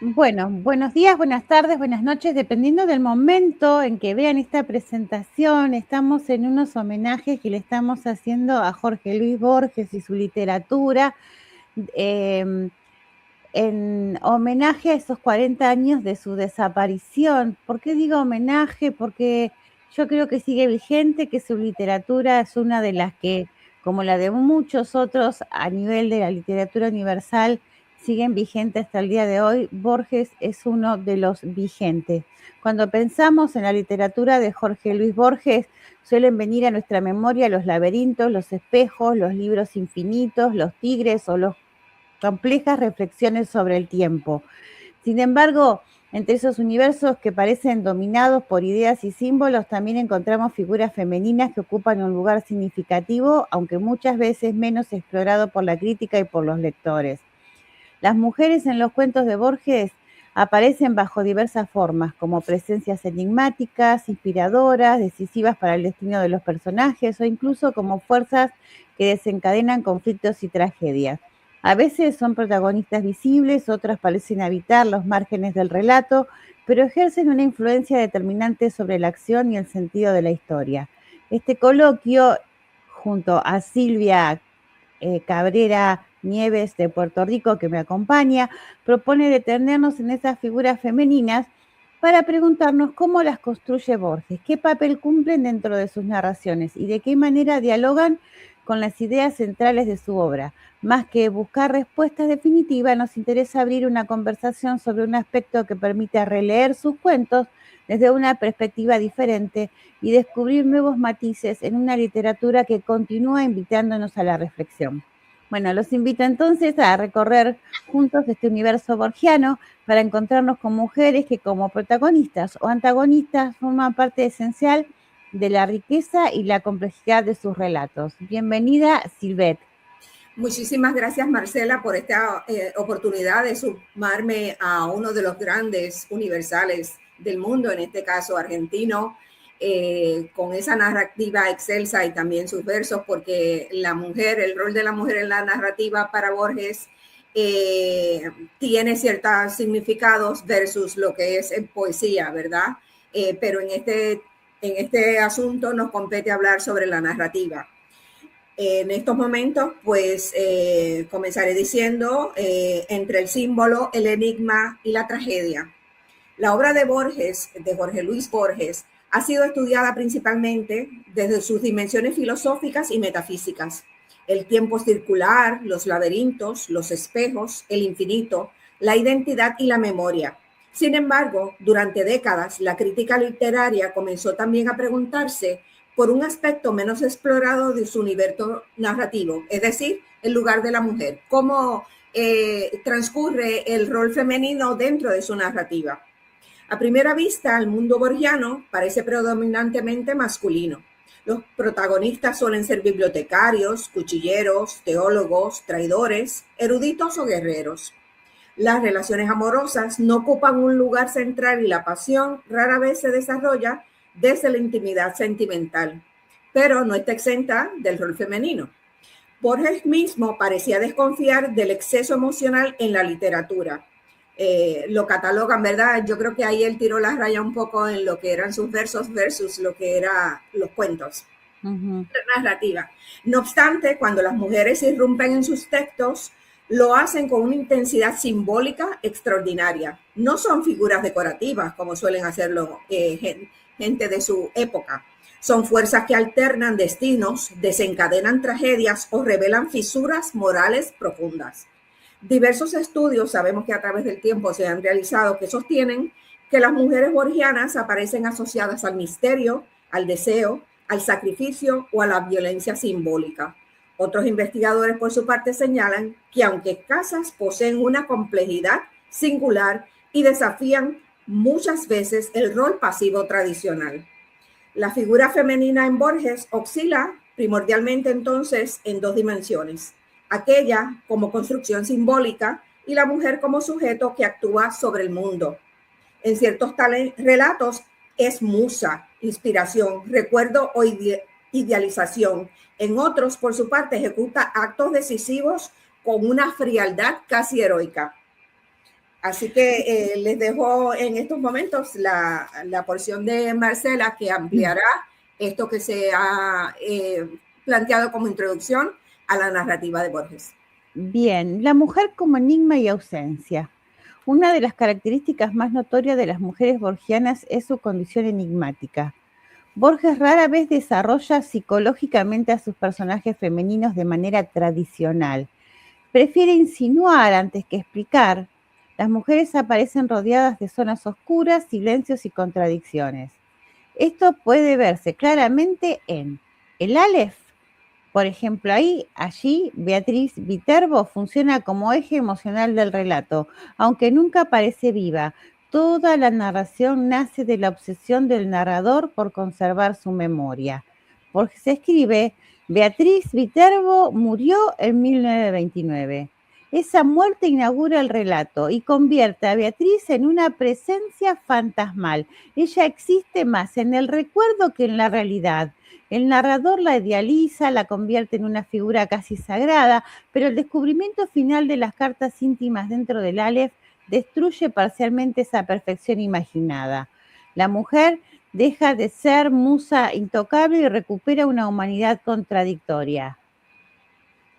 Bueno, buenos días, buenas tardes, buenas noches, dependiendo del momento en que vean esta presentación. Estamos en unos homenajes que le estamos haciendo a Jorge Luis Borges y su literatura, eh, en homenaje a esos 40 años de su desaparición. ¿Por qué digo homenaje? Porque yo creo que sigue vigente, que su literatura es una de las que, como la de muchos otros a nivel de la literatura universal, siguen vigentes hasta el día de hoy. Borges es uno de los vigentes. Cuando pensamos en la literatura de Jorge Luis Borges, suelen venir a nuestra memoria los laberintos, los espejos, los libros infinitos, los tigres o los complejas reflexiones sobre el tiempo. Sin embargo, entre esos universos que parecen dominados por ideas y símbolos, también encontramos figuras femeninas que ocupan un lugar significativo, aunque muchas veces menos explorado por la crítica y por los lectores. Las mujeres en los cuentos de Borges aparecen bajo diversas formas, como presencias enigmáticas, inspiradoras, decisivas para el destino de los personajes o incluso como fuerzas que desencadenan conflictos y tragedias. A veces son protagonistas visibles, otras parecen habitar los márgenes del relato, pero ejercen una influencia determinante sobre la acción y el sentido de la historia. Este coloquio, junto a Silvia Cabrera Nieves de Puerto Rico, que me acompaña, propone detenernos en esas figuras femeninas para preguntarnos cómo las construye Borges, qué papel cumplen dentro de sus narraciones y de qué manera dialogan con las ideas centrales de su obra. Más que buscar respuestas definitivas, nos interesa abrir una conversación sobre un aspecto que permite releer sus cuentos desde una perspectiva diferente y descubrir nuevos matices en una literatura que continúa invitándonos a la reflexión. Bueno, los invito entonces a recorrer juntos este universo borgiano para encontrarnos con mujeres que como protagonistas o antagonistas forman parte esencial de la riqueza y la complejidad de sus relatos. Bienvenida, Silvet. Muchísimas gracias, Marcela, por esta oportunidad de sumarme a uno de los grandes universales del mundo, en este caso argentino, con esa narrativa excelsa y también sus versos, porque la mujer, el rol de la mujer en la narrativa para Borges tiene ciertos significados versus lo que es en poesía, ¿verdad? Pero en este asunto nos compete hablar sobre la narrativa. En estos momentos, pues comenzaré diciendo entre el símbolo, el enigma y la tragedia. La obra de Borges, de Jorge Luis Borges, ha sido estudiada principalmente desde sus dimensiones filosóficas y metafísicas. El tiempo circular, los laberintos, los espejos, el infinito, la identidad y la memoria. Sin embargo, durante décadas, la crítica literaria comenzó también a preguntarse por un aspecto menos explorado de su universo narrativo, es decir, el lugar de la mujer, cómo transcurre el rol femenino dentro de su narrativa. A primera vista, el mundo borgiano parece predominantemente masculino. Los protagonistas suelen ser bibliotecarios, cuchilleros, teólogos, traidores, eruditos o guerreros. Las relaciones amorosas no ocupan un lugar central y la pasión rara vez se desarrolla desde la intimidad sentimental, pero no está exenta del rol femenino. Borges mismo parecía desconfiar del exceso emocional en la literatura. Lo catalogan, ¿verdad? Yo creo que ahí él tiró la raya un poco en lo que eran sus versos versus lo que eran los cuentos. Narrativa. No obstante, cuando las mujeres irrumpen en sus textos, lo hacen con una intensidad simbólica extraordinaria. No son figuras decorativas como suelen hacerlo gente de su época. Son fuerzas que alternan destinos, desencadenan tragedias o revelan fisuras morales profundas. Diversos estudios, sabemos que a través del tiempo se han realizado, que sostienen que las mujeres borgianas aparecen asociadas al misterio, al deseo, al sacrificio o a la violencia simbólica. Otros investigadores, por su parte, señalan que aunque escasas, poseen una complejidad singular y desafían muchas veces el rol pasivo tradicional. La figura femenina en Borges oscila primordialmente entonces en dos dimensiones: aquella como construcción simbólica y la mujer como sujeto que actúa sobre el mundo. En ciertos relatos es musa, inspiración, recuerdo o idealización. En otros, por su parte, ejecuta actos decisivos con una frialdad casi heroica. Así que les dejo en estos momentos la porción de Marcela que ampliará esto que se ha planteado como introducción a la narrativa de Borges. Bien, la mujer como enigma y ausencia. Una de las características más notorias de las mujeres borgianas es su condición enigmática. Borges rara vez desarrolla psicológicamente a sus personajes femeninos de manera tradicional. Prefiere insinuar antes que explicar. Las mujeres aparecen rodeadas de zonas oscuras, silencios y contradicciones. Esto puede verse claramente en el Aleph. Por ejemplo, allí, Beatriz Viterbo funciona como eje emocional del relato, aunque nunca aparece viva. Toda la narración nace de la obsesión del narrador por conservar su memoria. Porque se escribe, Beatriz Viterbo murió en 1929. Esa muerte inaugura el relato y convierte a Beatriz en una presencia fantasmal. Ella existe más en el recuerdo que en la realidad. El narrador la idealiza, la convierte en una figura casi sagrada, pero el descubrimiento final de las cartas íntimas dentro del Aleph destruye parcialmente esa perfección imaginada. La mujer deja de ser musa intocable y recupera una humanidad contradictoria.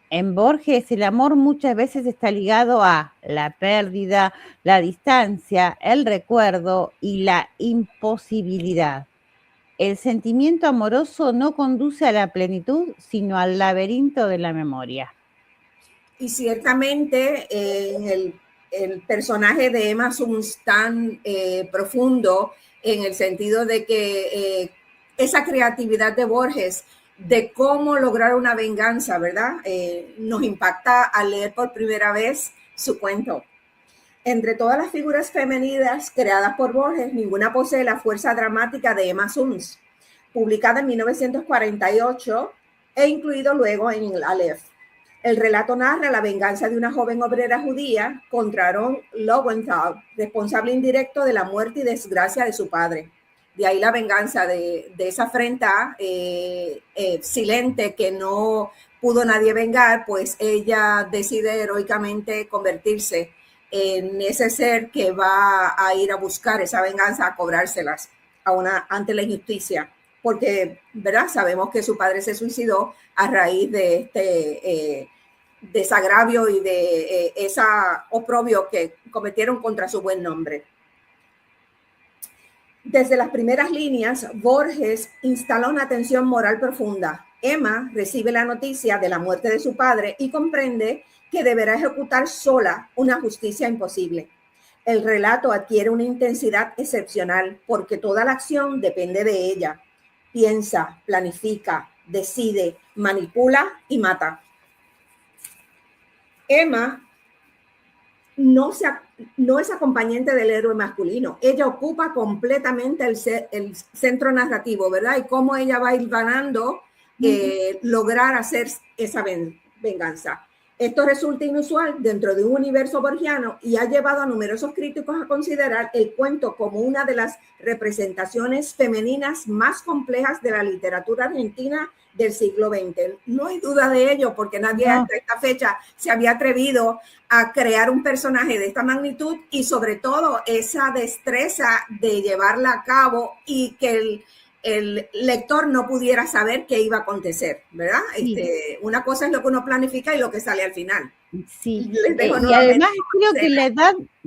En Borges, el amor muchas veces está ligado a la pérdida, la distancia, el recuerdo y la imposibilidad. El sentimiento amoroso no conduce a la plenitud, sino al laberinto de la memoria. Y ciertamente el personaje de Emma Suns tan profundo en el sentido de que esa creatividad de Borges de cómo lograr una venganza, ¿verdad? Nos impacta al leer por primera vez su cuento. Entre todas las figuras femeninas creadas por Borges, ninguna posee la fuerza dramática de Emma Suns, publicada en 1948 e incluido luego en el Aleph. El relato narra la venganza de una joven obrera judía contra Aaron Lowenthal, responsable indirecto de la muerte y desgracia de su padre. De ahí la venganza de esa afrenta silente que no pudo nadie vengar, pues ella decide heroicamente convertirse en ese ser que va a ir a buscar esa venganza, a cobrárselas ante la injusticia, porque, ¿verdad? Sabemos que su padre se suicidó a raíz de este desagravio y de esa oprobio que cometieron contra su buen nombre. Desde las primeras líneas, Borges instala una tensión moral profunda. Emma recibe la noticia de la muerte de su padre y comprende que deberá ejecutar sola una justicia imposible. El relato adquiere una intensidad excepcional porque toda la acción depende de ella. Piensa, planifica, decide, manipula y mata. Emma no es acompañante del héroe masculino. Ella ocupa completamente el centro narrativo, ¿verdad? Y cómo ella va a ir ganando lograr hacer esa venganza. Esto resulta inusual dentro de un universo borgiano y ha llevado a numerosos críticos a considerar el cuento como una de las representaciones femeninas más complejas de la literatura argentina del siglo XX. No hay duda de ello, porque nadie hasta esta fecha se había atrevido a crear un personaje de esta magnitud y sobre todo esa destreza de llevarla a cabo y que el lector no pudiera saber qué iba a acontecer, ¿verdad? Sí. Una cosa es lo que uno planifica y lo que sale al final. Sí, y además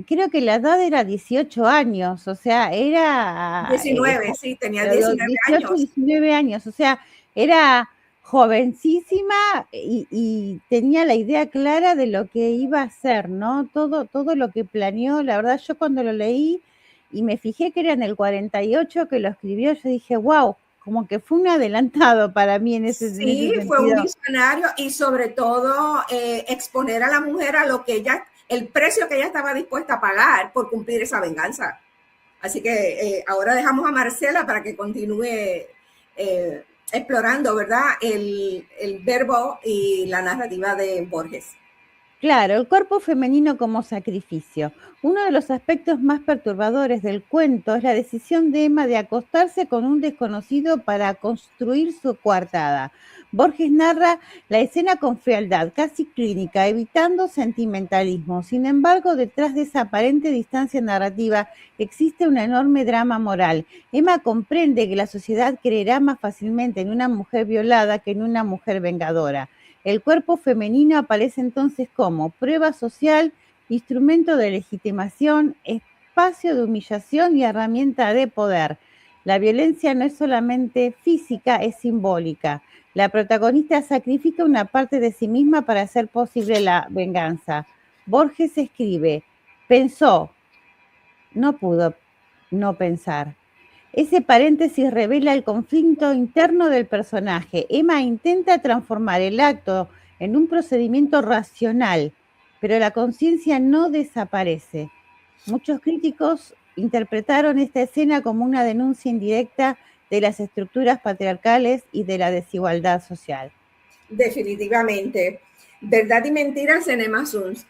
creo que la edad era 18 años, o sea, era... 19, sí, tenía 19 18, años. 19 años, o sea, era jovencísima y tenía la idea clara de lo que iba a hacer, ¿no? Todo lo que planeó, la verdad, yo cuando lo leí y me fijé que era en el 48 que lo escribió, yo dije, wow, como que fue un adelantado para mí en ese sentido. Sí, fue un visionario y sobre todo exponer a la mujer a lo que ella, el precio que ella estaba dispuesta a pagar por cumplir esa venganza. Así que ahora dejamos a Marcela para que continúe explorando, ¿verdad? El verbo y la narrativa de Borges. Claro, el cuerpo femenino como sacrificio. Uno de los aspectos más perturbadores del cuento es la decisión de Emma de acostarse con un desconocido para construir su coartada. Borges narra la escena con frialdad, casi clínica, evitando sentimentalismo. Sin embargo, detrás de esa aparente distancia narrativa existe un enorme drama moral. Emma comprende que la sociedad creerá más fácilmente en una mujer violada que en una mujer vengadora. El cuerpo femenino aparece entonces como prueba social, instrumento de legitimación, espacio de humillación y herramienta de poder. La violencia no es solamente física, es simbólica. La protagonista sacrifica una parte de sí misma para hacer posible la venganza. Borges escribe, pensó, no pudo no pensar. Ese paréntesis revela el conflicto interno del personaje. Emma intenta transformar el acto en un procedimiento racional, pero la conciencia no desaparece. Muchos críticos interpretaron esta escena como una denuncia indirecta de las estructuras patriarcales y de la desigualdad social. Definitivamente. Verdad y mentiras en Emma Suns.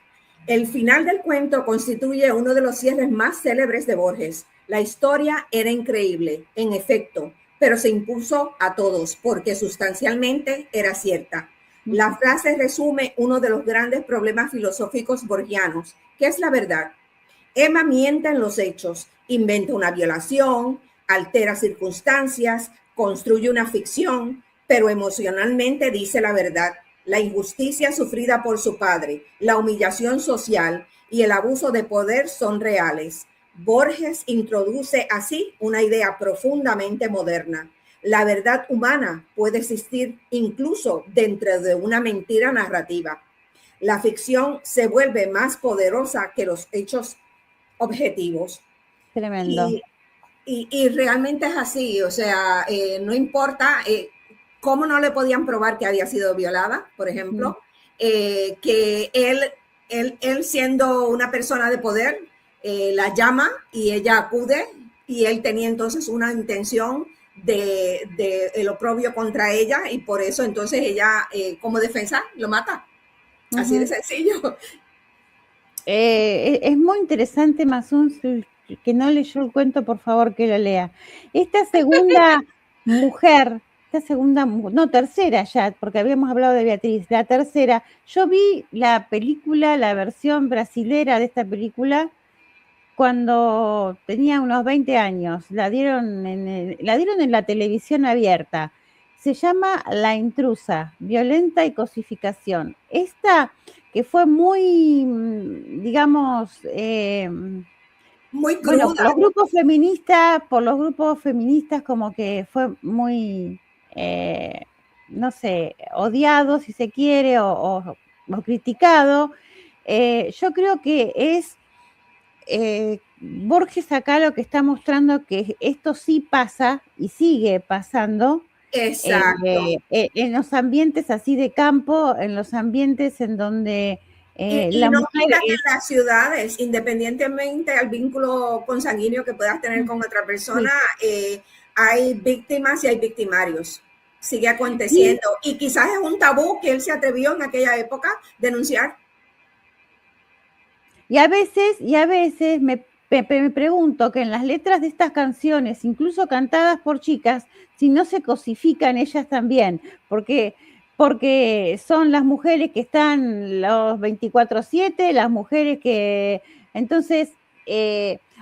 El final del cuento constituye uno de los cierres más célebres de Borges. La historia era increíble, en efecto, pero se impuso a todos porque sustancialmente era cierta. La frase resume uno de los grandes problemas filosóficos borgianos, que es la verdad. Emma miente en los hechos, inventa una violación, altera circunstancias, construye una ficción, pero emocionalmente dice la verdad. La injusticia sufrida por su padre, la humillación social y el abuso de poder son reales. Borges introduce así una idea profundamente moderna. La verdad humana puede existir incluso dentro de una mentira narrativa. La ficción se vuelve más poderosa que los hechos objetivos. Tremendo. Y realmente es así, o sea, no importa cómo no le podían probar que había sido violada, por ejemplo, que él siendo una persona de poder, la llama y ella acude y él tenía entonces una intención de el oprobio contra ella y por eso entonces ella como defensa lo mata. Así de sencillo. Es muy interesante, Masun, que no leyó el cuento, por favor que lo lea. Esta segunda mujer, no, tercera ya, porque habíamos hablado de Beatriz, la tercera, yo vi la película, la versión brasilera de esta película cuando tenía unos 20 años, la dieron en la televisión abierta. Se llama La intrusa, violenta y cosificación. Esta que fue muy, digamos, Muy bueno, cruda. por los grupos feministas como que fue muy, no sé, odiado si se quiere o criticado. Yo creo que es Borges acá lo que está mostrando que esto sí pasa y sigue pasando Exacto. en los ambientes así de campo, en los ambientes en donde Y la no mujer quita que es... en las ciudades, independientemente del vínculo consanguíneo que puedas tener con otra persona, Sí, hay víctimas y hay victimarios. Sigue y, aconteciendo. Y quizás es un tabú que él se atrevió en aquella época a denunciar. y a veces me pregunto que en las letras de estas canciones, incluso cantadas por chicas, si no se cosifican ellas también, porque son las mujeres que están los 24/7, las mujeres que... Entonces,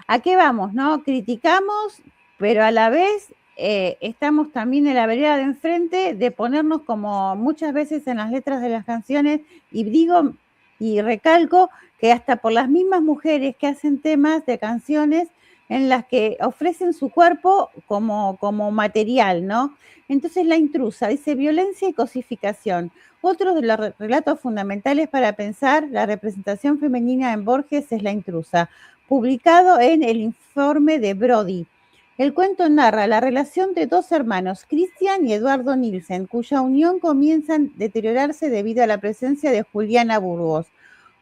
¿a qué vamos, no? Criticamos, pero a la vez estamos también en la vereda de enfrente de ponernos como muchas veces en las letras de las canciones, y digo y recalco que hasta por las mismas mujeres que hacen temas de canciones en las que ofrecen su cuerpo como material, ¿no? Entonces La intrusa dice violencia y cosificación. Otro de los relatos fundamentales para pensar la representación femenina en Borges es La intrusa, publicado en el informe de Brody. El cuento narra la relación de dos hermanos, Christian y Eduardo Nielsen, cuya unión comienza a deteriorarse debido a la presencia de Juliana Burgos.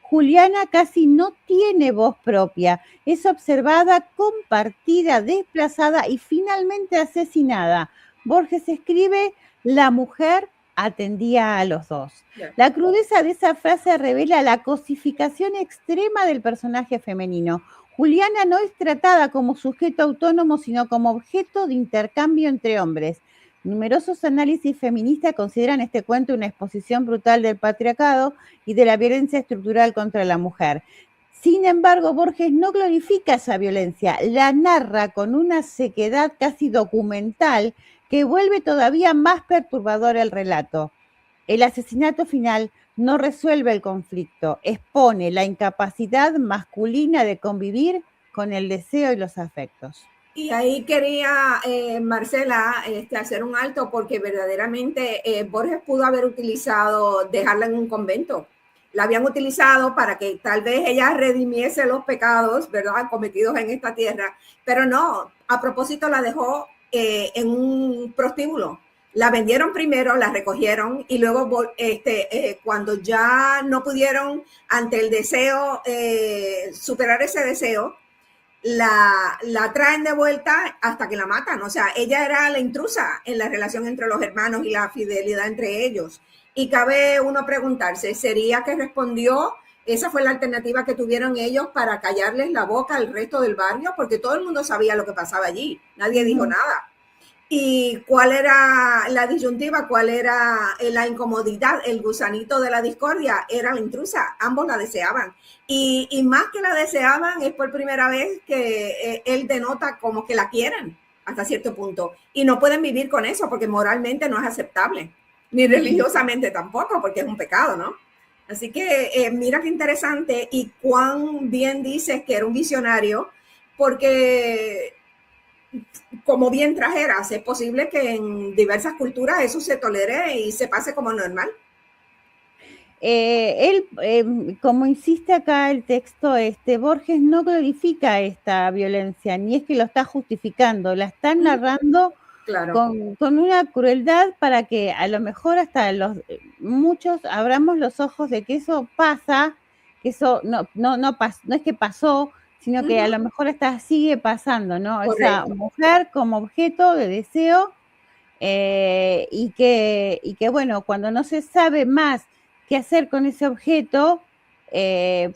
Juliana casi no tiene voz propia, es observada, compartida, desplazada y finalmente asesinada. Borges escribe La mujer atendía a los dos. Ya. La crudeza de esa frase revela la cosificación extrema del personaje femenino. Juliana no es tratada como sujeto autónomo, sino como objeto de intercambio entre hombres. Numerosos análisis feministas consideran este cuento una exposición brutal del patriarcado y de la violencia estructural contra la mujer. Sin embargo, Borges no glorifica esa violencia, la narra con una sequedad casi documental que vuelve todavía más perturbador el relato. El asesinato final no resuelve el conflicto, expone la incapacidad masculina de convivir con el deseo y los afectos. Y ahí quería, Marcela, hacer un alto porque verdaderamente Borges pudo haber utilizado dejarla en un convento. La habían utilizado para que tal vez ella redimiese los pecados, ¿verdad?, cometidos en esta tierra, pero no, a propósito la dejó en un prostíbulo. La vendieron primero, la recogieron y luego cuando ya no pudieron ante el deseo, superar ese deseo, la traen de vuelta hasta que la matan. O sea, ella era la intrusa en la relación entre los hermanos y la fidelidad entre ellos. Y cabe uno preguntarse, ¿sería que respondió? Esa fue la alternativa que tuvieron ellos para callarles la boca al resto del barrio, porque todo el mundo sabía lo que pasaba allí. Nadie dijo nada. ¿Y cuál era la disyuntiva? ¿Cuál era la incomodidad? El gusanito de la discordia era la intrusa. Ambos la deseaban. Y más que la deseaban, es por primera vez que él denota como que la quieren hasta cierto punto. Y no pueden vivir con eso porque moralmente no es aceptable. Ni religiosamente tampoco, porque es un pecado, ¿no? Así que mira qué interesante y cuán bien dices que era un visionario, porque como bien trajeras, es posible que en diversas culturas eso se tolere y se pase como normal. Él, como insiste acá el texto, Borges no glorifica esta violencia, ni es que lo está justificando, la están narrando claro. con una crueldad para que a lo mejor hasta muchos abramos los ojos de que eso pasa, que eso no es que pasó, sino que a lo mejor hasta sigue pasando, ¿no? Correcto. Esa mujer como objeto de deseo y que, bueno, cuando no se sabe más qué hacer con ese objeto, puede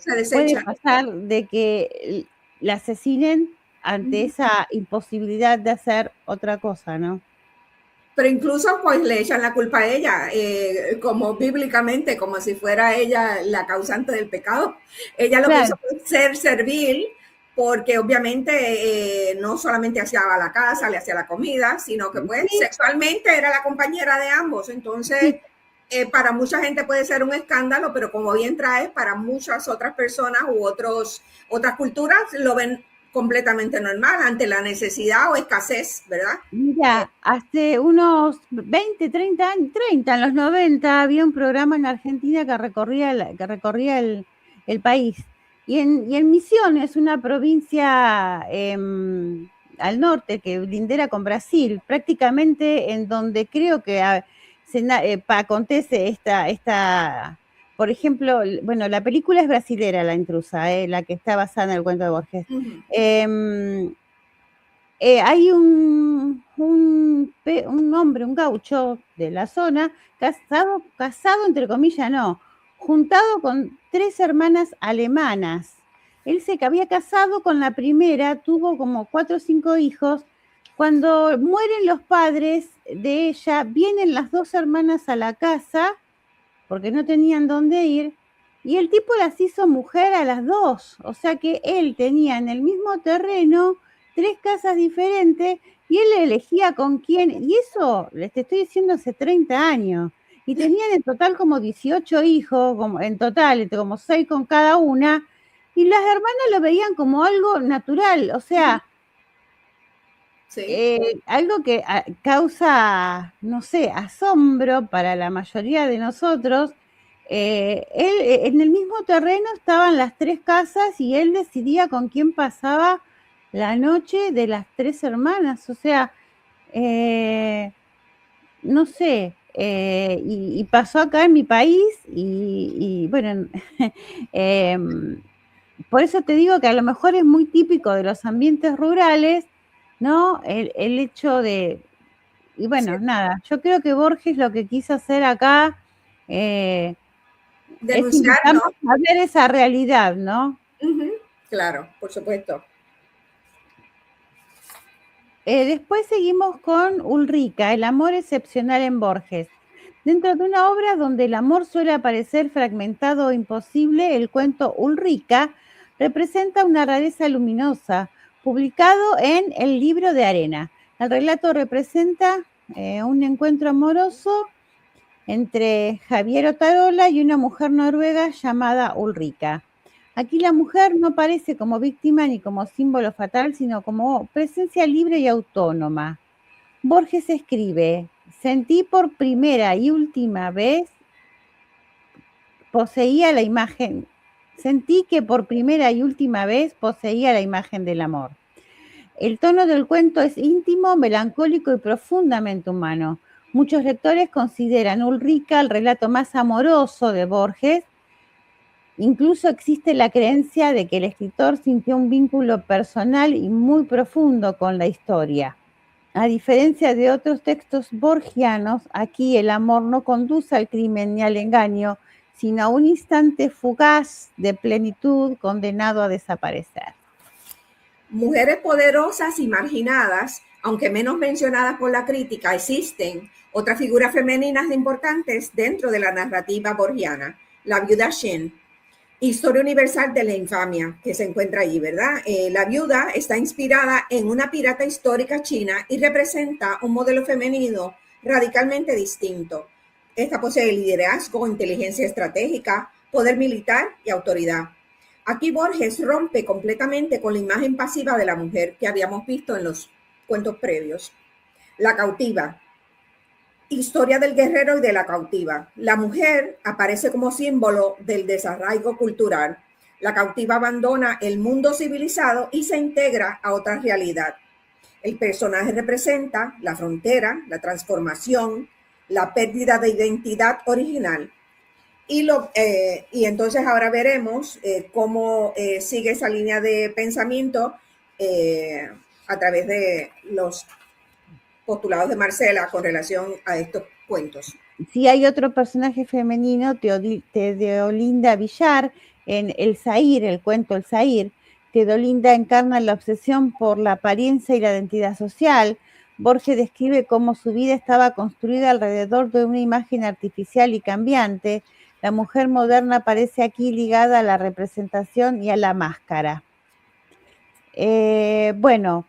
pasar de que la asesinen ante esa imposibilidad de hacer otra cosa, ¿no? Pero incluso pues le echan la culpa a ella, como bíblicamente, como si fuera ella la causante del pecado. Ella lo que hizo fue ser servil, porque obviamente no solamente hacía la casa, le hacía la comida, sino que pues sexualmente era la compañera de ambos. Entonces, para mucha gente puede ser un escándalo, pero como bien traes, para muchas otras personas u otras culturas lo ven completamente normal ante la necesidad o escasez, ¿verdad? Mira, hace unos 20, 30 años, 30, en los 90, había un programa en Argentina que recorría el país. Y en Misiones, una provincia al norte que lindera con Brasil, prácticamente en donde creo que acontece esta, por ejemplo, bueno, la película es brasilera, La Intrusa, la que está basada en el cuento de Borges. Hay un hombre, un gaucho de la zona, casado entre comillas, no, juntado con 3 hermanas alemanas. Él se había casado con la primera, tuvo como 4 o 5 hijos. Cuando mueren los padres de ella, vienen las 2 hermanas a la casa, porque no tenían dónde ir, y el tipo las hizo mujer a las 2. O sea que él tenía en el mismo terreno 3 casas diferentes y él elegía con quién, y eso les estoy diciendo hace 30 años, y tenían en total como 18 hijos, en total, como 6 con cada una, y las hermanas lo veían como algo natural, o sea, algo que causa, no sé, asombro para la mayoría de nosotros. Él, en el mismo terreno estaban las 3 casas y él decidía con quién pasaba la noche de las 3 hermanas, o sea, no sé, y pasó acá en mi país y bueno, por eso te digo que a lo mejor es muy típico de los ambientes rurales, ¿no? El hecho de Y bueno, nada, yo creo que Borges lo que quiso hacer acá es invitarnos Denunciarnos. a ver esa realidad, ¿no? Claro, por supuesto. Después seguimos con Ulrica, el amor excepcional en Borges. Dentro de una obra donde el amor suele aparecer fragmentado o imposible, el cuento Ulrica representa una rareza luminosa, publicado en El libro de arena. El relato representa un encuentro amoroso entre Javier Otarola y una mujer noruega llamada Ulrica. Aquí la mujer no aparece como víctima ni como símbolo fatal, sino como presencia libre y autónoma. Borges escribe, sentí por primera y última vez, poseía la imagen, sentí que por primera y última vez poseía la imagen del amor. El tono del cuento es íntimo, melancólico y profundamente humano. Muchos lectores consideran Ulrica el relato más amoroso de Borges. Incluso existe la creencia de que el escritor sintió un vínculo personal y muy profundo con la historia. A diferencia de otros textos borgianos, aquí el amor no conduce al crimen ni al engaño, sino a un instante fugaz de plenitud condenado a desaparecer. Mujeres poderosas y marginadas, aunque menos mencionadas por la crítica, existen otras figuras femeninas importantes dentro de la narrativa borgiana. La viuda Shen, historia universal de la infamia, que se encuentra allí, ¿verdad? La viuda está inspirada en una pirata histórica china y representa un modelo femenino radicalmente distinto. Esta posee liderazgo, inteligencia estratégica, poder militar y autoridad. Aquí Borges rompe completamente con la imagen pasiva de la mujer que habíamos visto en los cuentos previos. La cautiva. Historia del guerrero y de la cautiva. La mujer aparece como símbolo del desarraigo cultural. La cautiva abandona el mundo civilizado y se integra a otra realidad. El personaje representa la frontera, la transformación, la pérdida de identidad original. Y entonces ahora veremos cómo sigue esa línea de pensamiento a través de los postulados de Marcela con relación a estos cuentos. Sí, hay otro personaje femenino, Teodolinda Villar, en El Zahir, el cuento El Zahir. Teodolinda encarna la obsesión por la apariencia y la identidad social. Borges describe cómo su vida estaba construida alrededor de una imagen artificial y cambiante. La mujer moderna aparece aquí ligada a la representación y a la máscara. Bueno,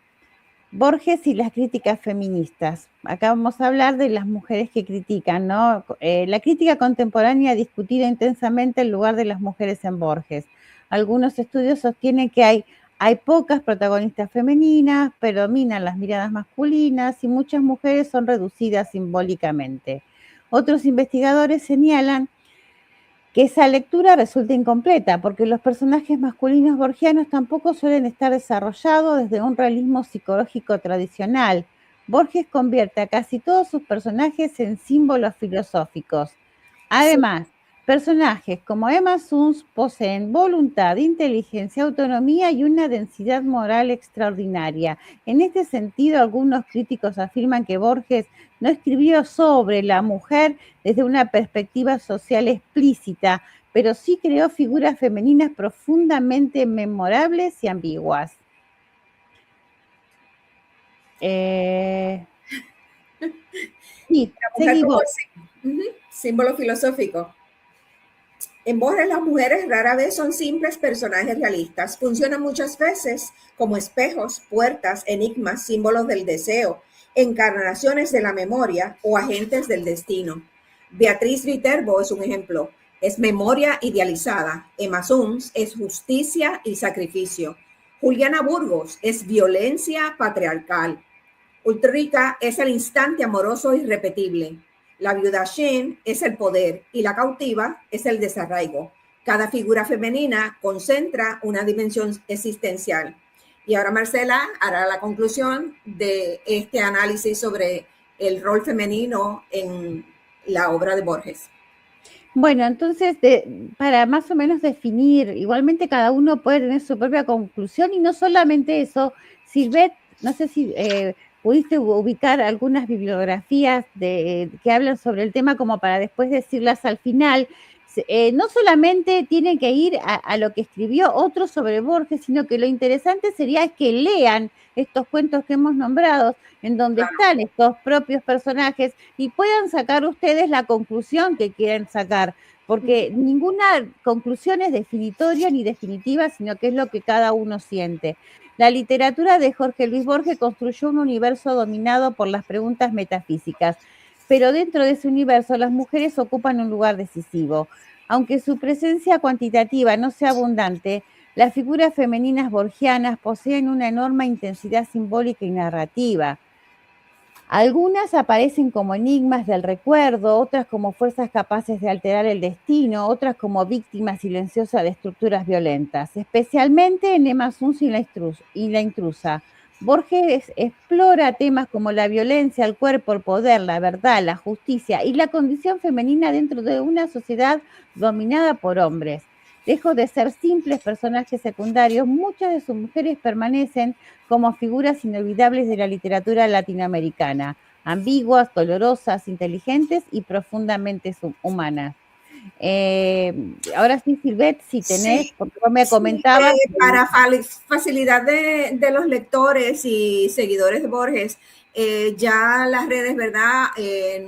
Borges y las críticas feministas. Acá vamos a hablar de las mujeres que critican, ¿no? La crítica contemporánea ha discutido intensamente el lugar de las mujeres en Borges. Algunos estudios sostienen que hay pocas protagonistas femeninas, predominan las miradas masculinas y muchas mujeres son reducidas simbólicamente. Otros investigadores señalan que esa lectura resulta incompleta, porque los personajes masculinos borgianos tampoco suelen estar desarrollados desde un realismo psicológico tradicional. Borges convierte a casi todos sus personajes en símbolos filosóficos. Además, personajes como Emma Suns poseen voluntad, inteligencia, autonomía y una densidad moral extraordinaria. En este sentido, algunos críticos afirman que Borges no escribió sobre la mujer desde una perspectiva social explícita, pero sí creó figuras femeninas profundamente memorables y ambiguas. Sí, seguimos. Símbolo filosófico. En Borges las mujeres rara vez son simples personajes realistas. Funcionan muchas veces como espejos, puertas, enigmas, símbolos del deseo, encarnaciones de la memoria o agentes del destino. Beatriz Viterbo es un ejemplo. Es memoria idealizada. Emma Suns es justicia y sacrificio. Juliana Burgos es violencia patriarcal. Ulrica es el instante amoroso irrepetible. La viuda Shen es el poder y la cautiva es el desarraigo. Cada figura femenina concentra una dimensión existencial. Y ahora Marcela hará la conclusión de este análisis sobre el rol femenino en la obra de Borges. Bueno, entonces, para más o menos definir, igualmente cada uno puede tener su propia conclusión y no solamente eso, Silvet, no sé si ¿Pudiste ubicar algunas bibliografías que hablan sobre el tema como para después decirlas al final? No solamente tienen que ir a lo que escribió otro sobre Borges, sino que lo interesante sería que lean estos cuentos que hemos nombrado, en donde Claro. están estos propios personajes y puedan sacar ustedes la conclusión que quieren sacar, porque ninguna conclusión es definitoria ni definitiva, sino que es lo que cada uno siente. La literatura de Jorge Luis Borges construyó un universo dominado por las preguntas metafísicas, pero dentro de ese universo las mujeres ocupan un lugar decisivo. Aunque su presencia cuantitativa no sea abundante, las figuras femeninas borgianas poseen una enorme intensidad simbólica y narrativa. Algunas aparecen como enigmas del recuerdo, otras como fuerzas capaces de alterar el destino, otras como víctimas silenciosas de estructuras violentas, especialmente en Emma Suns y la intrusa. Borges explora temas como la violencia, el cuerpo, el poder, la verdad, la justicia y la condición femenina dentro de una sociedad dominada por hombres. Lejos de ser simples personajes secundarios, muchas de sus mujeres permanecen como figuras inolvidables de la literatura latinoamericana, ambiguas, dolorosas, inteligentes y profundamente humanas. Ahora sí, Silvet, si tenés, Sí, porque vos me sí, comentabas. para facilidad de los lectores y seguidores de Borges, ya las redes, ¿verdad?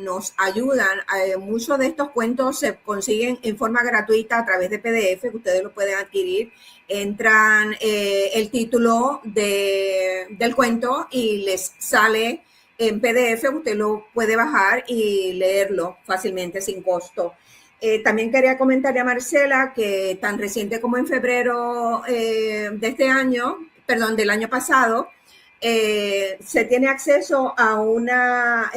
Nos ayudan. Muchos de estos cuentos se consiguen en forma gratuita a través de PDF, que ustedes lo pueden adquirir. Entran el título del cuento y les sale en PDF, usted lo puede bajar y leerlo fácilmente sin costo. También quería comentarle a Marcela que tan reciente como en febrero de este año, perdón, del año pasado, se tiene acceso a una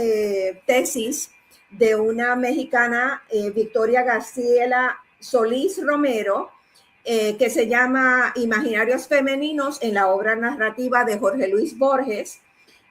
tesis de una mexicana, Victoria García Solís Romero, que se llama Imaginarios Femeninos en la obra narrativa de Jorge Luis Borges.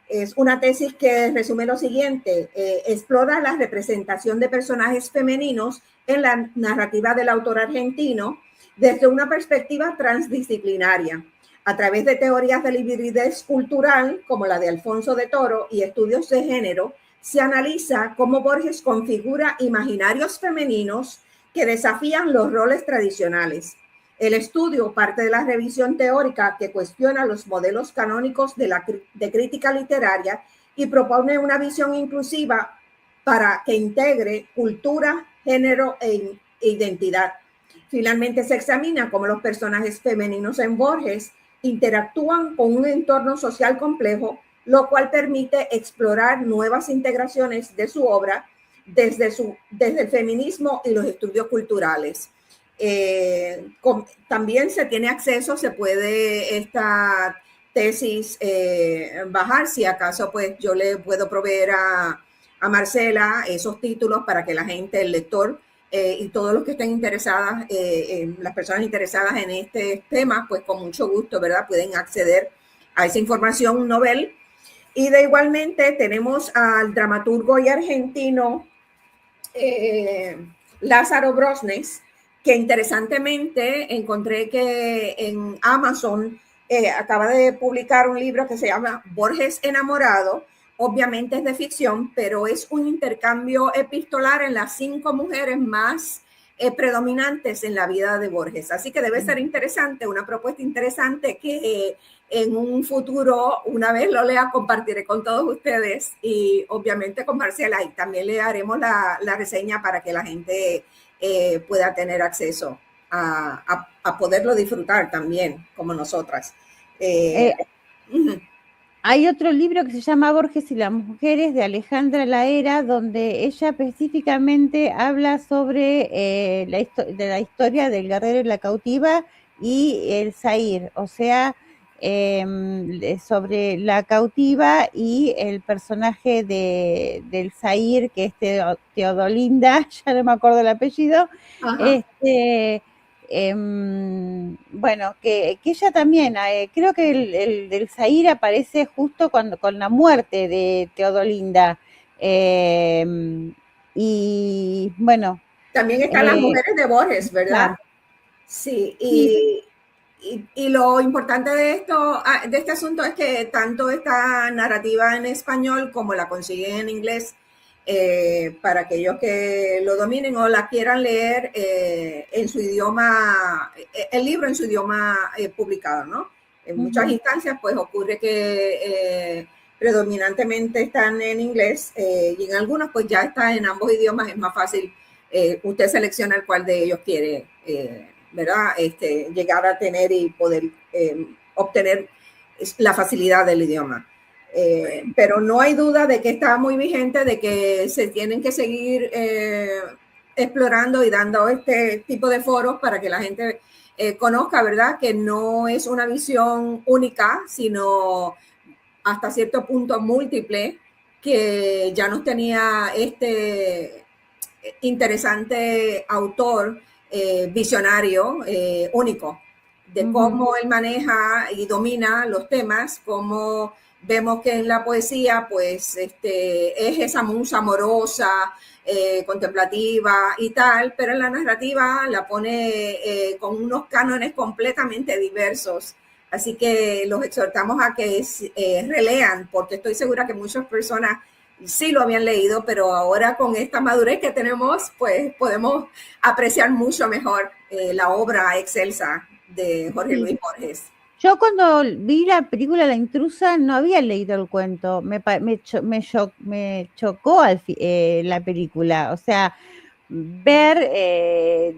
Es una tesis que resume lo siguiente: explora la representación de personajes femeninos en la narrativa del autor argentino desde una perspectiva transdisciplinaria, a través de teorías de la hibridez cultural como la de Alfonso de Toro y estudios de género. Se analiza cómo Borges configura imaginarios femeninos que desafían los roles tradicionales. El estudio parte de la revisión teórica que cuestiona los modelos canónicos de crítica literaria y propone una visión inclusiva para que integre cultura, género e identidad. Finalmente se examina cómo los personajes femeninos en Borges interactúan con un entorno social complejo, lo cual permite explorar nuevas integraciones de su obra desde el feminismo y los estudios culturales. También se tiene acceso, se puede esta tesis bajar, si acaso pues yo le puedo proveer a Marcela esos títulos para que la gente, el lector y todos los que estén interesadas, las personas interesadas en este tema, pues con mucho gusto, ¿verdad? Pueden acceder a esa información novel. Y de igualmente tenemos al dramaturgo y argentino Lázaro Brosnes, que interesantemente encontré que en Amazon acaba de publicar un libro que se llama Borges Enamorado. Obviamente es de ficción, pero es un intercambio epistolar en las 5 mujeres más predominantes en la vida de Borges. Así que debe ser interesante, una propuesta interesante que en un futuro, una vez lo lea, compartiré con todos ustedes y obviamente con Marcela, y también le haremos la reseña para que la gente pueda tener acceso a poderlo disfrutar también, como nosotras. Hay otro libro que se llama Borges y las mujeres, de Alejandra Laera, donde ella específicamente habla sobre de la historia del guerrero y la cautiva y el Zair, o sea, sobre la cautiva y el personaje del Zair, que es Teodolinda, ya no me acuerdo el apellido. Bueno, que ella también, creo que el del Zaire aparece justo con la muerte de Teodolinda. Y bueno. También están las mujeres de Borges, ¿verdad? Claro. Sí, Sí, y lo importante de este asunto es que tanto esta narrativa en español como la consiguen en inglés, para aquellos que lo dominen o la quieran leer en su idioma, el libro en su idioma publicado, ¿no? En muchas instancias, pues ocurre que predominantemente están en inglés y en algunos, pues ya está en ambos idiomas, es más fácil. Usted selecciona el cual de ellos quiere, ¿verdad? Llegar a tener y poder obtener la facilidad del idioma. Pero no hay duda de que está muy vigente, de que se tienen que seguir explorando y dando este tipo de foros para que la gente conozca, ¿verdad? Que no es una visión única, sino hasta cierto punto múltiple, que ya nos tenía este interesante autor visionario, único, de cómo él maneja y domina los temas, cómo vemos que en la poesía pues es esa musa amorosa, contemplativa y tal, pero en la narrativa la pone con unos cánones completamente diversos. Así que los exhortamos a que relean, porque estoy segura que muchas personas sí lo habían leído, pero ahora con esta madurez que tenemos, pues podemos apreciar mucho mejor la obra excelsa de Jorge Luis Borges. Yo cuando vi la película La Intrusa no había leído el cuento, me chocó la película, o sea, ver,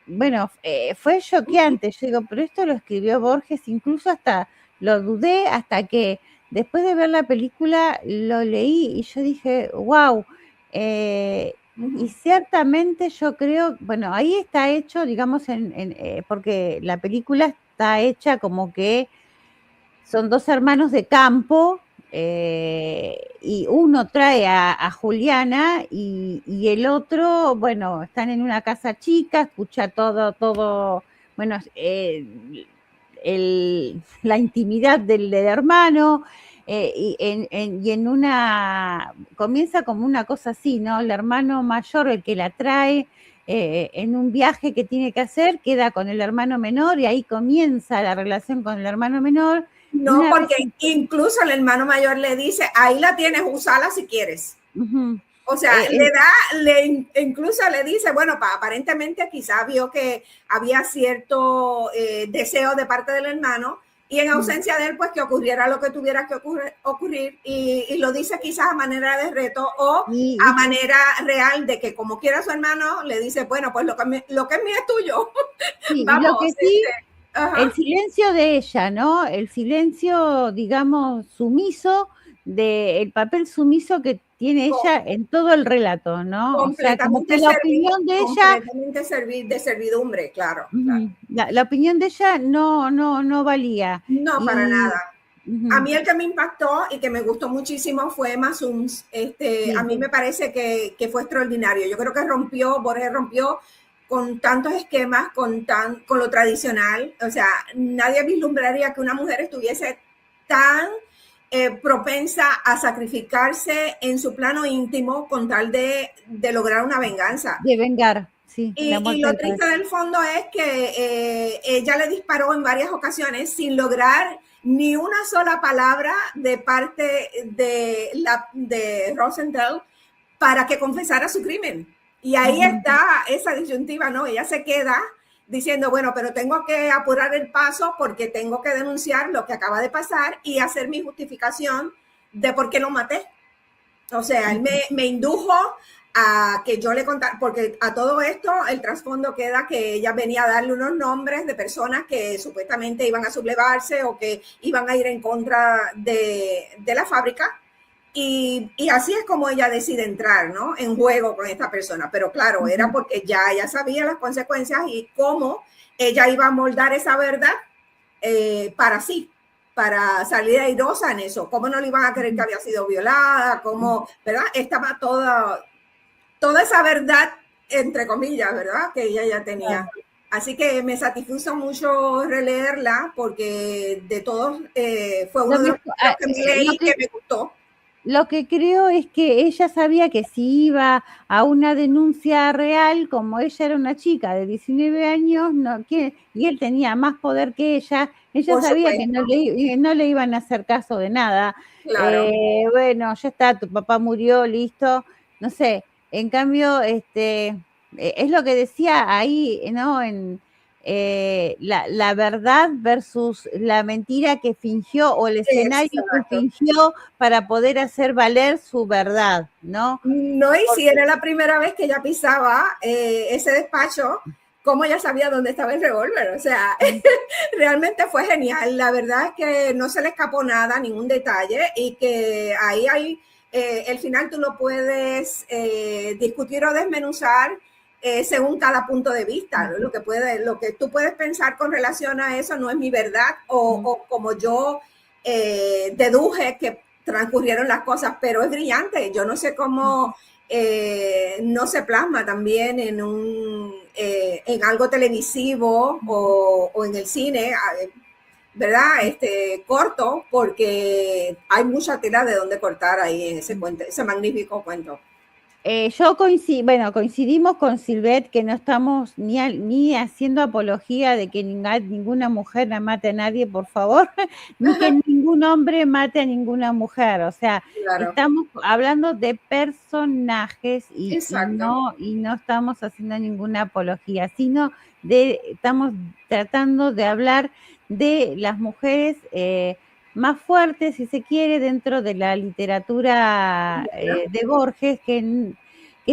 bueno, fue choqueante, yo digo, pero esto lo escribió Borges, incluso hasta lo dudé, hasta que después de ver la película lo leí y yo dije, wow, y ciertamente yo creo, bueno, ahí está hecho, digamos, porque la película está hecha como que son dos hermanos de campo y uno trae a Juliana y el otro, bueno, están en una casa chica, escucha todo, bueno, la intimidad del hermano. Y en una, comienza como una cosa así, ¿no? El hermano mayor, el que la trae, en un viaje que tiene que hacer, queda con el hermano menor y ahí comienza la relación con el hermano menor. No, porque incluso el hermano mayor le dice, ahí la tienes, úsala si quieres. O sea, incluso le dice, bueno, aparentemente quizá vio que había cierto deseo de parte del hermano y en ausencia de él, pues que ocurriera lo que tuviera que ocurrir y lo dice quizás a manera de reto o a manera real de que como quiera su hermano, le dice, bueno, pues lo que es mío es tuyo. Sí, vamos, lo que sí, el silencio de ella, ¿no? El silencio, digamos, sumiso, el papel sumiso que tiene ella en todo el relato, ¿no? O sea, como que la opinión de ella... Completamente de servidumbre, claro. La opinión de ella no valía. No, para nada. A mí el que me impactó y que me gustó muchísimo fue Emma Sums. A mí me parece que fue extraordinario. Yo creo que Borges rompió con tantos esquemas, con lo tradicional. O sea, nadie vislumbraría que una mujer estuviese tan propensa a sacrificarse en su plano íntimo con tal de lograr una venganza. De vengar, sí. Y lo triste del fondo es que ella le disparó en varias ocasiones sin lograr ni una sola palabra de parte de Rosenthal para que confesara su crimen. Y ahí está esa disyuntiva, ¿no? Ella se queda diciendo, bueno, pero tengo que apurar el paso porque tengo que denunciar lo que acaba de pasar y hacer mi justificación de por qué lo maté. O sea, él me indujo a que yo le contara, porque a todo esto el trasfondo queda que ella venía a darle unos nombres de personas que supuestamente iban a sublevarse o que iban a ir en contra de la fábrica. Y así es como ella decide entrar, ¿no? En juego con esta persona. Pero claro, era porque ya ella sabía las consecuencias y cómo ella iba a moldar esa verdad para sí, para salir airosa en eso. Cómo no le iban a creer que había sido violada, cómo, ¿verdad? Estaba toda esa verdad, entre comillas, ¿verdad? Que ella ya tenía. Así que me satisfizo mucho releerla porque de todos fue uno de los que me leí que me gustó. lo que creo es que ella sabía que si iba a una denuncia real, como ella era una chica de 19 años, y él tenía más poder que ella Por sabía que supuesto, no le iban a hacer caso de nada. claro. Bueno, ya está, tu papá murió, listo, no sé. En cambio, es lo que decía ahí, ¿no? La verdad versus la mentira que fingió o el escenario que Exacto. fingió para poder hacer valer su verdad, ¿no? No, y si Porque, era la primera vez que ella pisaba ese despacho, ¿cómo ella sabía dónde estaba el revólver? O sea, realmente fue genial. La verdad es que no se le escapó nada, ningún detalle, y que ahí hay, el final tú lo puedes discutir o desmenuzar según cada punto de vista. Lo que tú puedes pensar con relación a eso no es mi verdad, o como yo deduje que transcurrieron las cosas, pero es brillante. Yo no sé cómo no se plasma también en algo televisivo o en el cine, ¿verdad? Corto, porque hay mucha tela de donde cortar ahí en ese cuento, ese magnífico cuento. Yo coincidimos con Silvet que no estamos ni haciendo apología de que ninguna mujer mate a nadie, por favor, ni que ningún hombre mate a ninguna mujer. O sea, Claro, estamos hablando de personajes exacto. y no estamos haciendo ninguna apología, sino estamos tratando de hablar de las mujeres. Más fuerte, si se quiere, dentro de la literatura de Borges, que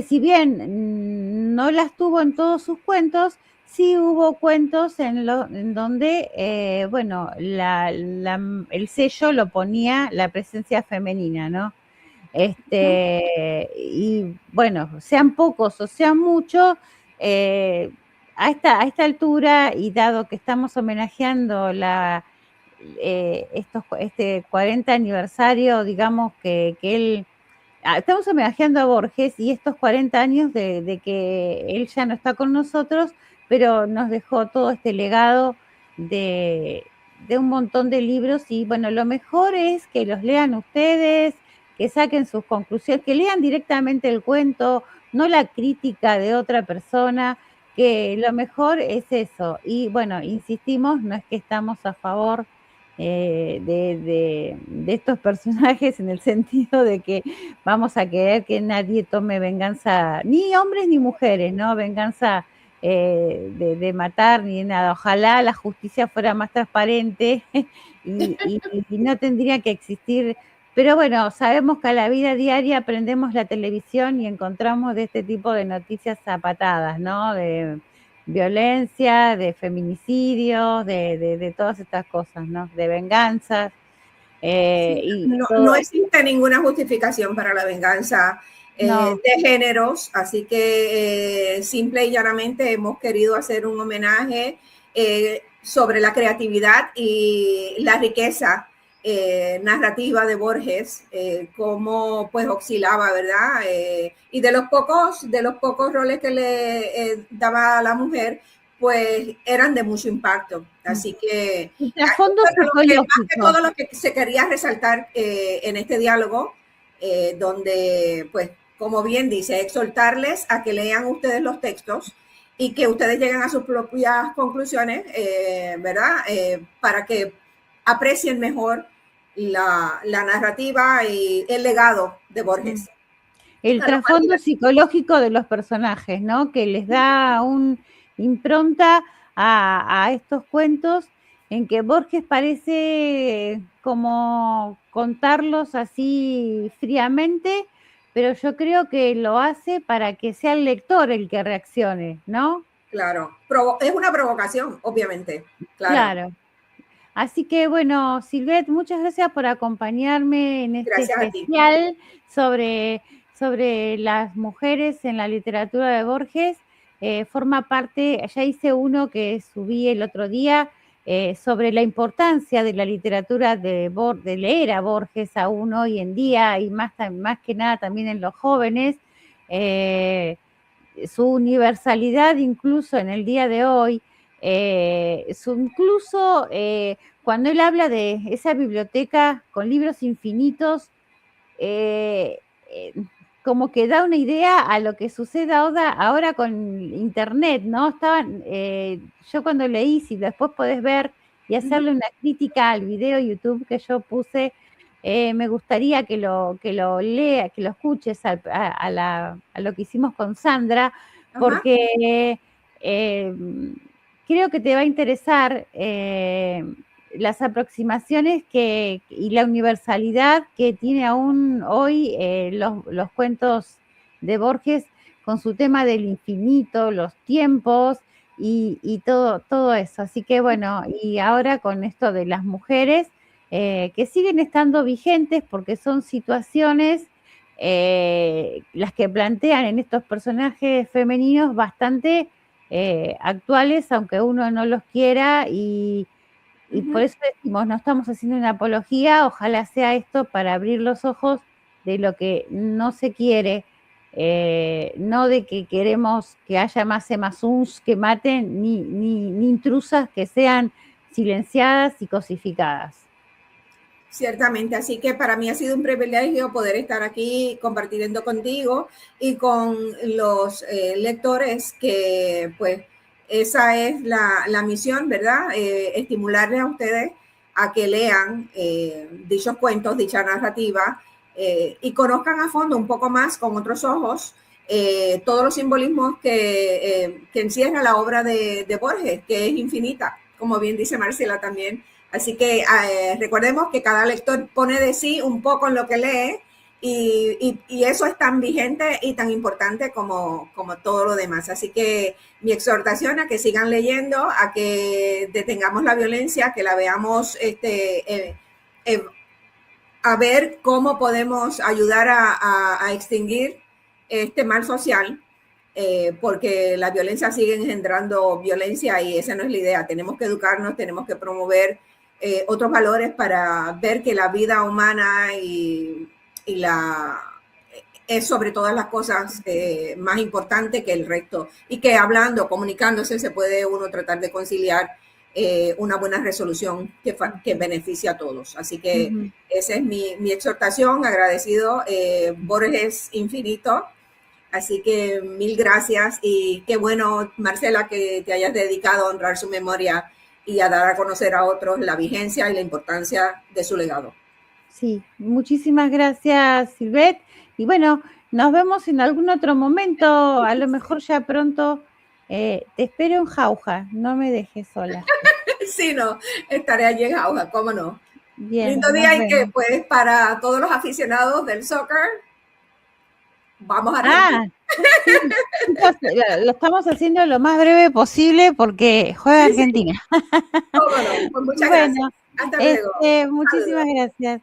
si bien no las tuvo en todos sus cuentos, sí hubo cuentos en donde, bueno, el sello lo ponía la presencia femenina, ¿no? Y bueno, sean pocos o sean muchos, eh, a esta altura, y dado que estamos homenajeando este 40 aniversario, digamos, que él, estamos homenajeando a Borges y estos 40 años de que él ya no está con nosotros, pero nos dejó todo este legado de un montón de libros. Y bueno, lo mejor es que los lean ustedes, que saquen sus conclusiones, que lean directamente el cuento, no la crítica de otra persona, que lo mejor es eso. Y bueno, insistimos, no es que estamos a favor de estos personajes en el sentido de que vamos a querer que nadie tome venganza, ni hombres ni mujeres, ¿no? Venganza de matar ni de nada. Ojalá la justicia fuera más transparente y no tendría que existir. Pero bueno, sabemos que a la vida diaria prendemos la televisión y encontramos de este tipo de noticias a patadas, ¿no? De violencia, de feminicidios, de todas estas cosas, ¿no? De venganzas. Sí, Y no, no todo, existe ninguna justificación para la venganza no, de géneros, así que simple y llanamente hemos querido hacer un homenaje sobre la creatividad y la riqueza narrativa de Borges, cómo pues oscilaba, ¿verdad? Y de los pocos roles que le daba a la mujer, pues eran de mucho impacto. Así que el trasfondo más que psicológico. todo lo que se quería resaltar en este diálogo, donde, pues, como bien dice, exhortarles a que lean ustedes los textos y que ustedes lleguen a sus propias conclusiones, ¿verdad? Para que aprecien mejor la narrativa y el legado de Borges. El A lo cual trasfondo psicológico de los personajes, ¿no? Que les da un impronta a estos cuentos en que Borges parece como contarlos así fríamente, pero yo creo que lo hace para que sea el lector el que reaccione, ¿no? claro, es una provocación, obviamente, claro. Claro. Así que bueno, Silvet, muchas gracias por acompañarme en este Gracias a ti. especial sobre las mujeres en la literatura de Borges. Forma parte, ya hice uno que subí el otro día sobre la importancia de la literatura de leer a Borges aún hoy en día y más que nada también en los jóvenes. Su universalidad incluso en el día de hoy, incluso cuando él habla de esa biblioteca con libros infinitos, como que da una idea a lo que sucede ahora con internet, ¿no? Yo cuando leí, si después podés ver y hacerle una crítica al video YouTube que yo puse, me gustaría que lo lea, que lo escuches a lo que hicimos con Sandra, porque creo que te va a interesar las aproximaciones y la universalidad que tiene aún hoy los cuentos de Borges con su tema del infinito, los tiempos y todo eso. Así que bueno, y ahora con esto de las mujeres que siguen estando vigentes porque son situaciones las que plantean en estos personajes femeninos bastante actuales, aunque uno no los quiera, y por eso decimos, no estamos haciendo una apología, ojalá sea esto para abrir los ojos de lo que no se quiere, no de que queremos que haya más Emasuns que maten, ni intrusas que sean silenciadas y cosificadas. Ciertamente, así que para mí ha sido un privilegio poder estar aquí compartiendo contigo y con los lectores, que pues esa es la misión, ¿verdad? Estimularles a ustedes a que lean dichos cuentos, dicha narrativa, y conozcan a fondo un poco más con otros ojos todos los simbolismos que encierra la obra de Borges, que es infinita, como bien dice Marcela también. Así que recordemos que cada lector pone de sí un poco en lo que lee, y eso es tan vigente y tan importante como todo lo demás. Así que mi exhortación a que sigan leyendo, a que detengamos la violencia, que la veamos a ver cómo podemos ayudar a extinguir este mal social, porque la violencia sigue engendrando violencia y esa no es la idea. Tenemos que educarnos, tenemos que promover otros valores para ver que la vida humana es sobre todas las cosas más importante que el resto, y que hablando, comunicándose, se puede uno tratar de conciliar una buena resolución que beneficie a todos. Así que esa es mi exhortación. Agradecido, Borges infinito. Así que mil gracias, y qué bueno, Marcela, que te hayas dedicado a honrar su memoria y a dar a conocer a otros la vigencia y la importancia de su legado. Sí, muchísimas gracias, Silvet. Y bueno, nos vemos en algún otro momento, a lo mejor ya pronto. Te espero en Jauja, no me dejes sola. Sí, no, estaré allí en Jauja, cómo no. Bien, lindo día, y que pues para todos los aficionados del soccer, vamos a Argentina. Sí, chicos, lo estamos haciendo lo más breve posible porque juega Argentina. Cómo no, pues muchas gracias. Hasta luego. Muchísimas gracias.